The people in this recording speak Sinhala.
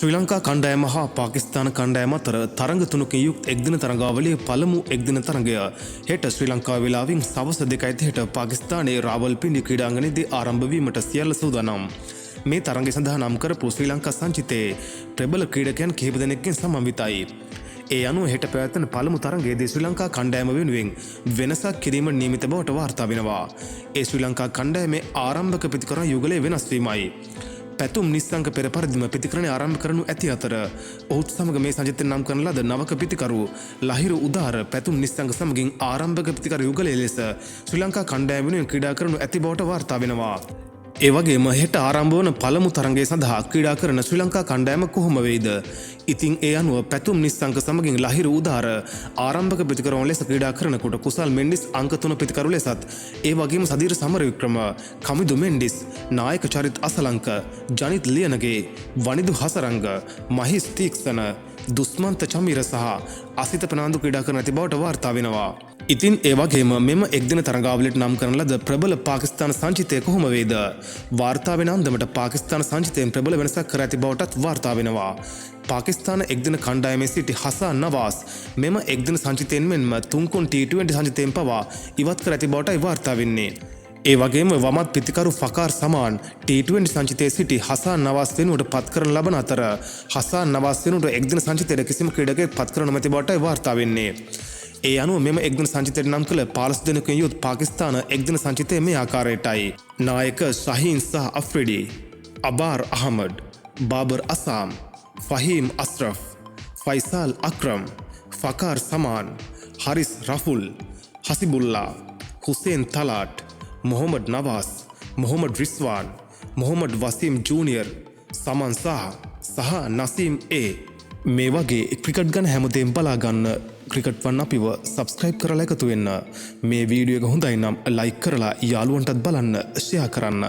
ශ්‍රී ලංකා කණ්ඩායම හා පාකිස්තාන කණ්ඩායම අතර තරඟ තුනකින් යුක්ත එක්දින තරඟාවලියේ පළමු එක්දින තරඟය හෙට ශ්‍රී ලංකා වේලාවෙන් සවස් 2:30 හෙට පාකිස්තානයේ රාවල්පින්ඩි ක්‍රීඩාංගණයේදී ආරම්භ වීමට සියල්ල සූදානම්. මේ තරඟය සඳහා නම් කරපු ශ්‍රී ලංකා සංචිතයේ ප්‍රබල ක්‍රීඩකයන් කිහිප දෙනෙක්ගෙන් සමන්විතයි. ඒ අනුව හෙට පැවැත්වෙන පළමු තරඟයේදී ශ්‍රී ලංකා කණ්ඩායම වෙනුවෙන් වෙනසක් කිරීම නියමිත බවට වාර්තා වෙනවා. ඒ ශ්‍රී ලංකා කණ්ඩායමේ ආරම්භක ප්‍රතිකරණ යුගලය වෙනස් වීමයි. පැතුම් නිස්සංක පෙර පරිදිම ප්‍රතිකරණය ආරම්භ කරනු ඇති අතර ඔහුත් සමග මේ සංචිතයෙන් නම් කරන ලද නවක ප්‍රතිකරු ලහිරු උදාර පැතුම් නිස්සංක සමගින් ආරම්භක ප්‍රතිකර යුගලය ලෙස ශ්‍රී ලංකා කණ්ඩායම වෙනුවෙන් ක්‍රීඩා කරනු ඇති බවට වාර්තා වෙනවා. ඒ වගේම හෙට ආරම්භ වන පළමු තරඟය සඳහා ක්‍රීඩා කරන ශ්‍රී ලංකා කණ්ඩායම කොහොම වෙයිද? ඉතින් ඒ අනුව පැතුම් නිස්සංක සමගින් ලහිරු උදාර ආරම්භක ප්‍රතිකරුවන් ලෙස ක්‍රීඩා කරනකොට කුසල් මෙන්ඩිස් අංක 3 ප්‍රතිකරු ලෙසත් ඒ වගේම සදීර සමරවික්‍රම, කමිදු මෙන්ඩිස්, නායක චරිත් අසලංක, ජනිත් ලියනගේ, වනිදු හසරංග, මහිස් තීක්ෂණ, දුස්මන්ත චමීර සහ අසිත ප්‍රනාන්දු ක්‍රීඩා කරන ඇති බවට වාර්තා වෙනවා. ඉතින් ඒ වගේම මෙම එක්දින තරඟාවලියට නම් කරන ලද ප්‍රබල පාකිස්තාන සංචිතය කොහොම වේද? වාර්තා වෙන අන්දමට පාකිස්තාන සංචිතයෙන් ප්‍රබල වෙනසක් කර ඇති බවටත් වාර්තා වෙනවා. පාකිස්තාන එක්දින කණ්ඩායමේ සිටි හසාන් නවාස් මෙම එක්දින සංචිතයෙන් මෙන්ම තුන්කොන් T20 සංචිතයෙන් පවා ඉවත් කර ඇති බවටයි වාර්තා වෙන්නේ. ඒ වගේම වමත් ප්‍රතිකරු ෆකාර් සමාන් T20 සංචිතයේ සිටි හසාන් නවාස් වෙනුවට පත් කරන ලබන අතර හසාන් නවාස් වෙනුවට එක්දින සංචිතයට කිසිම ක්‍රීඩකයෙක් පත් කර නොමැති බවටයි වාර්තා වෙන්නේ. ඒ අනුව මෙම එක්දින සංචිතයට නම් කළ 15 දෙනෙකුන් යුත් පාකිස්තාන එක්දින සංචිතය මේ ආකාරයටයි. නායක ශහීන් සහ අෆ්රිඩි, අබාර් අහමඩ්, බාබර් අසාම්, ෆහීම් අස්රෆ්, ෆයිසල් අක්‍රම්, ෆකාර් සමාන්, හරිස් රෆුල්, හසිබුල්ලා, හුසේන් තලාට්, මොහොමඩ් නවාස්, මොහොමඩ් රිස්වාන්, මොහොමඩ් වසීම් ජූනියර්, සමන් සහ නසීම් ඒ. මේ වගේ ක්‍රිකට් ගැන හැමදේම බලාගන්න ක්‍රිකට් වන් අපිව සබස්ක්‍රයිබ් කරලා එකතු වෙන්න. මේ වීඩියෝ එක හොඳයි නම් ලයික් කරලා යාළුවන්ටත් බලන්න ෂෙයා කරන්න.